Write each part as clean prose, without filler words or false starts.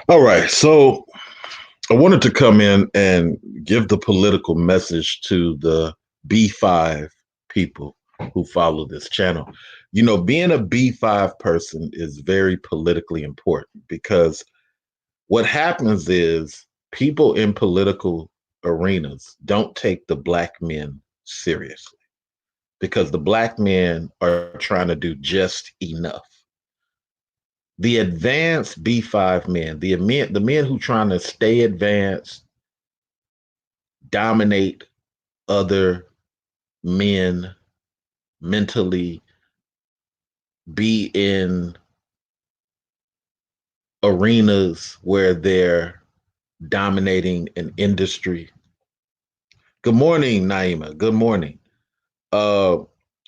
All right, so I wanted to come in and give the political message to the B5 people who follow this channel. You know, being a B5 person is very politically important because what happens is people in political arenas don't take the black men seriously because the black men are trying to do just enough. The advanced B5 men, the men who trying to stay advanced, dominate other men mentally, be in arenas where they're dominating an industry. Good morning, Naima. Good morning. Uh,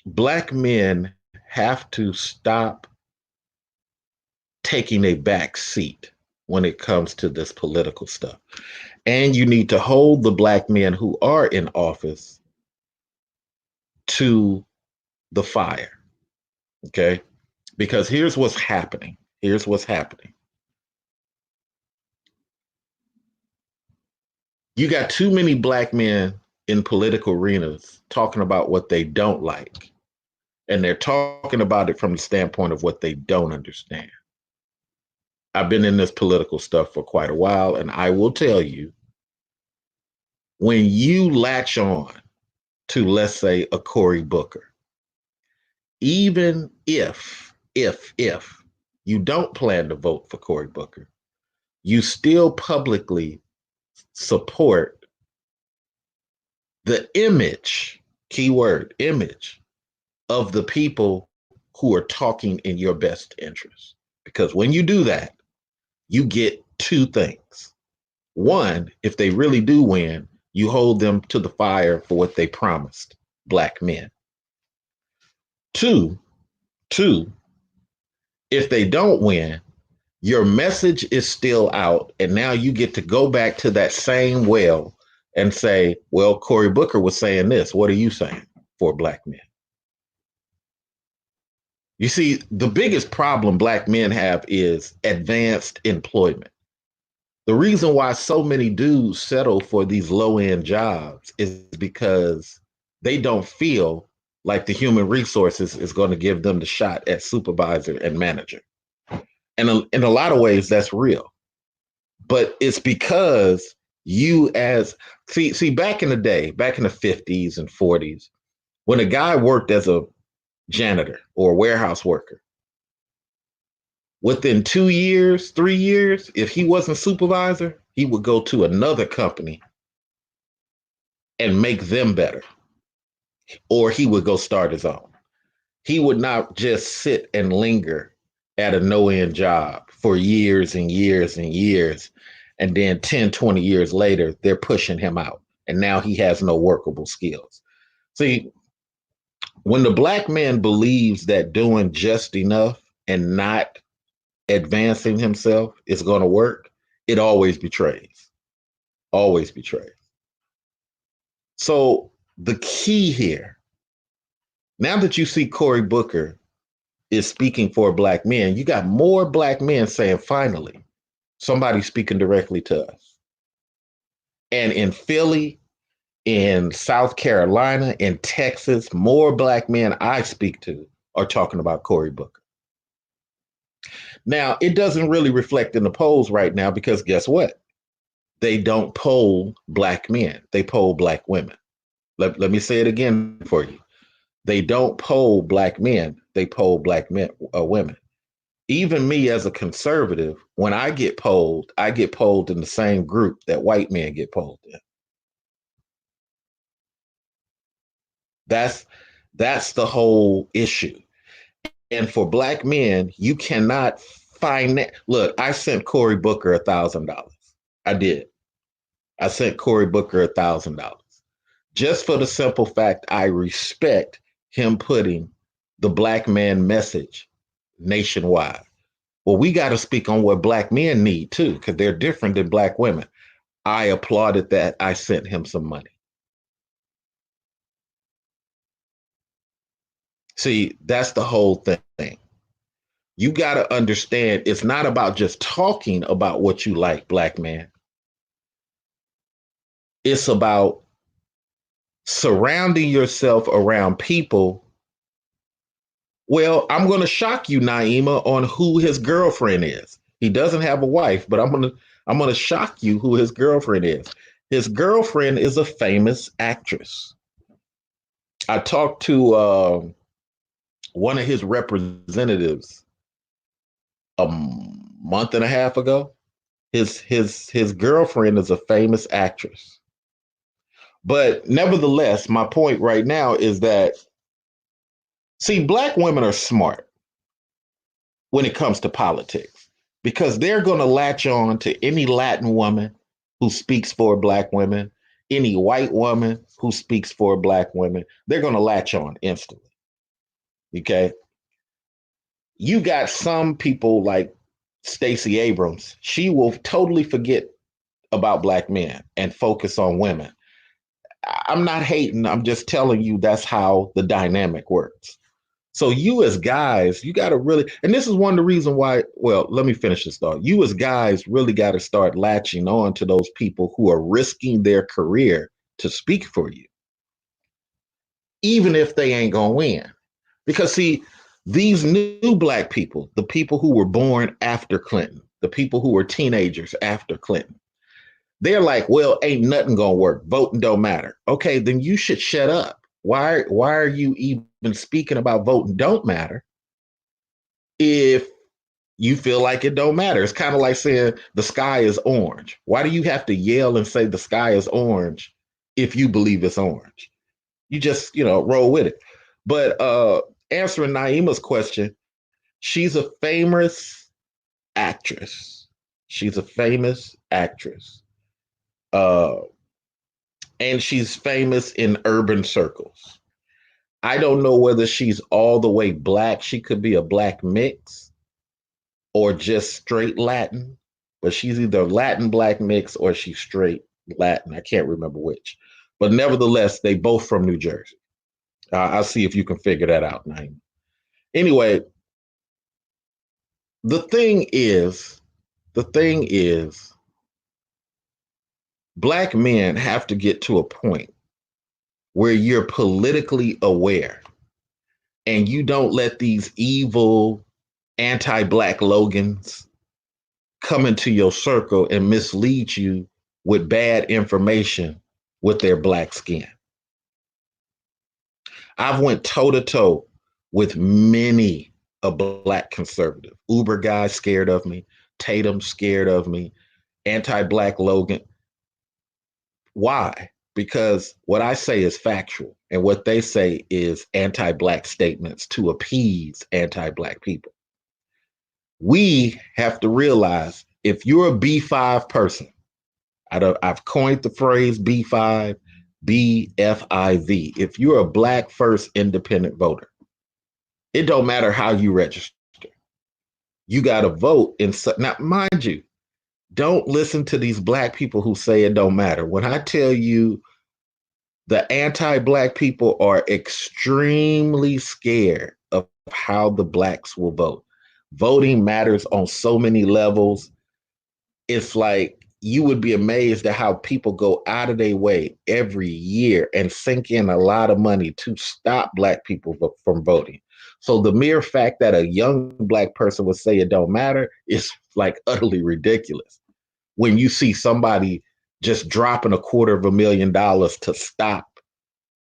Black men have to stop taking a back seat when it comes to this political stuff. And you need to hold the black men who are in office to the fire. Okay. Because here's what's happening. Here's what's happening. You got too many black men in political arenas talking about what they don't like. And they're talking about it from the standpoint of what they don't understand. I've been in this political stuff for quite a while, and I will tell you when you latch on to, let's say, a Cory Booker, even if you don't plan to vote for Cory Booker, you still publicly support the image, keyword image, of the people who are talking in your best interest. Because when you do that, you get two things. One, if they really do win, you hold them to the fire for what they promised black men. Two, two, if they don't win, your message is still out, and now you get to go back to that same well and say, well, Cory Booker was saying this. What are you saying for black men? You see, the biggest problem black men have is advanced employment. The reason why so many dudes settle for these low end jobs is because they don't feel like the human resources is going to give them the shot at supervisor and manager. And in a lot of ways, that's real. But it's because you as see back in the day, back in the 50s and 40s, when a guy worked as a janitor or a warehouse worker, within 2 years, 3 years, if he wasn't supervisor, he would go to another company and make them better, or he would go start his own. He would not just sit and linger at a no-end job for years and years and years. And then 10, 20 years later, they're pushing him out. And now he has no workable skills. See, when the black man believes that doing just enough and not advancing himself is going to work, it always betrays. Always betrays. So the key here, now that you see Cory Booker is speaking for black men, you got more black men saying, finally, somebody speaking directly to us. And in Philly, in South Carolina, in Texas, more black men I speak to are talking about Cory Booker. Now, it doesn't really reflect in the polls right now because guess what? They don't poll black men, they poll black women. Let me say it again for you. They don't poll black men, they poll black men, women. Even me as a conservative, when I get polled in the same group that white men get polled in. That's the whole issue. And for black men, you cannot find. Look, I sent Cory Booker $1,000. I did. I sent Cory Booker $1,000 just for the simple fact I respect him putting the black man message nationwide. Well, we got to speak on what black men need too, because they're different than black women. I applauded that. I sent him some money. See, that's the whole thing. You got to understand it's not about just talking about what you like, black man. It's about surrounding yourself around people. Well, I'm going to shock you, Naima, on who his girlfriend is. He doesn't have a wife, but I'm going to shock you who his girlfriend is. His girlfriend is a famous actress. I talked to one of his representatives a month and a half ago. His girlfriend is a famous actress. But nevertheless, my point right now is that, see, black women are smart when it comes to politics because they're going to latch on to any Latin woman who speaks for black women, any white woman who speaks for black women. They're going to latch on instantly. Okay. You got some people like Stacey Abrams. She will totally forget about black men and focus on women. I'm not hating. I'm just telling you that's how the dynamic works. So you as guys, you got to really, and this is one of the reasons why, well, let me finish this thought. You as guys really got to start latching on to those people who are risking their career to speak for you, even if they ain't going to win. Because see, these new black people, the people who were born after Clinton, the people who were teenagers after Clinton, they're like, well, ain't nothing gonna work. Voting don't matter. Okay, then you should shut up. Why are you even speaking about voting don't matter if you feel like it don't matter? It's kind of like saying the sky is orange. Why do you have to yell and say the sky is orange if you believe it's orange? You just, roll with it. But answering Naima's question, she's a famous actress. She's a famous actress. Uh, and she's famous in urban circles. I don't know whether she's all the way black. She could be a black mix or just straight Latin, but she's either Latin black mix or she's straight Latin. I can't remember which. But nevertheless, they both from New Jersey. I'll see if you can figure that out, Naima. Anyway, the thing is, the thing is, black men have to get to a point where you're politically aware and you don't let these evil anti-black Logans come into your circle and mislead you with bad information with their black skin. I've went toe to toe with many a black conservative. Uber guy scared of me, Tatum scared of me, anti-black Logan. Why? Because what I say is factual and what they say is anti-black statements to appease anti-black people. We have to realize if you're a B5 person, I've coined the phrase B5, BFIV. If you're a black first independent voter, it don't matter how you register. You got to vote in. Now, mind you, don't listen to these black people who say it don't matter. When I tell you the anti-black people are extremely scared of how the blacks will vote. Voting matters on so many levels. It's like you would be amazed at how people go out of their way every year and sink in a lot of money to stop black people from voting. So the mere fact that a young black person would say it don't matter is like utterly ridiculous. When you see somebody just dropping $250,000 to stop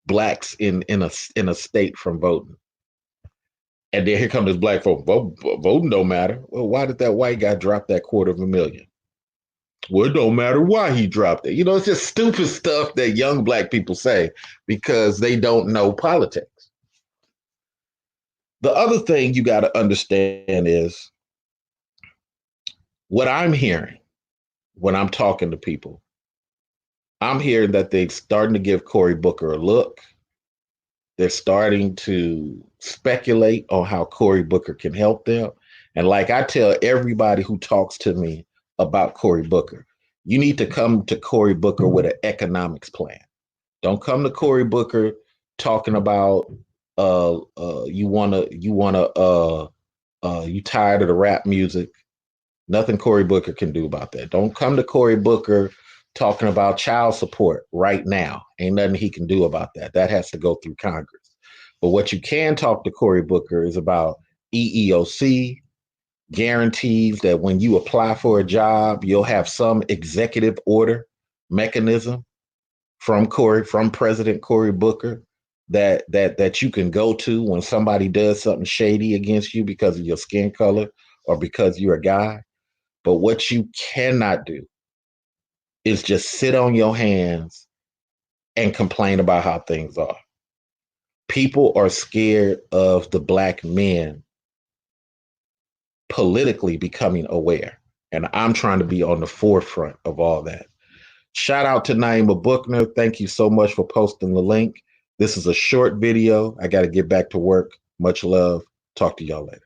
blacks in a state from voting. And then here comes this black folk, voting don't matter. Well, why did that white guy drop that $250,000? Well, it don't matter why he dropped it. It's just stupid stuff that young black people say because they don't know politics. The other thing you got to understand is what I'm hearing when I'm talking to people. I'm hearing that they're starting to give Cory Booker a look. They're starting to speculate on how Cory Booker can help them. And like I tell everybody who talks to me about Cory Booker, you need to come to Cory Booker with an economics plan. Don't come to Cory Booker talking about you wanna You tired of the rap music. Nothing Cory Booker can do about that. Don't come to Cory Booker talking about child support right now. Ain't nothing he can do about that. That has to go through Congress. But what you can talk to Cory Booker is about EEOC, guarantees that when you apply for a job, you'll have some executive order mechanism from President Cory Booker that you can go to when somebody does something shady against you because of your skin color or because you're a guy. But what you cannot do is just sit on your hands and complain about how things are. People are scared of the black men politically becoming aware. And I'm trying to be on the forefront of all that. Shout out to Naima Bookner. Thank you so much for posting the link. This is a short video. I got to get back to work. Much love. Talk to y'all later.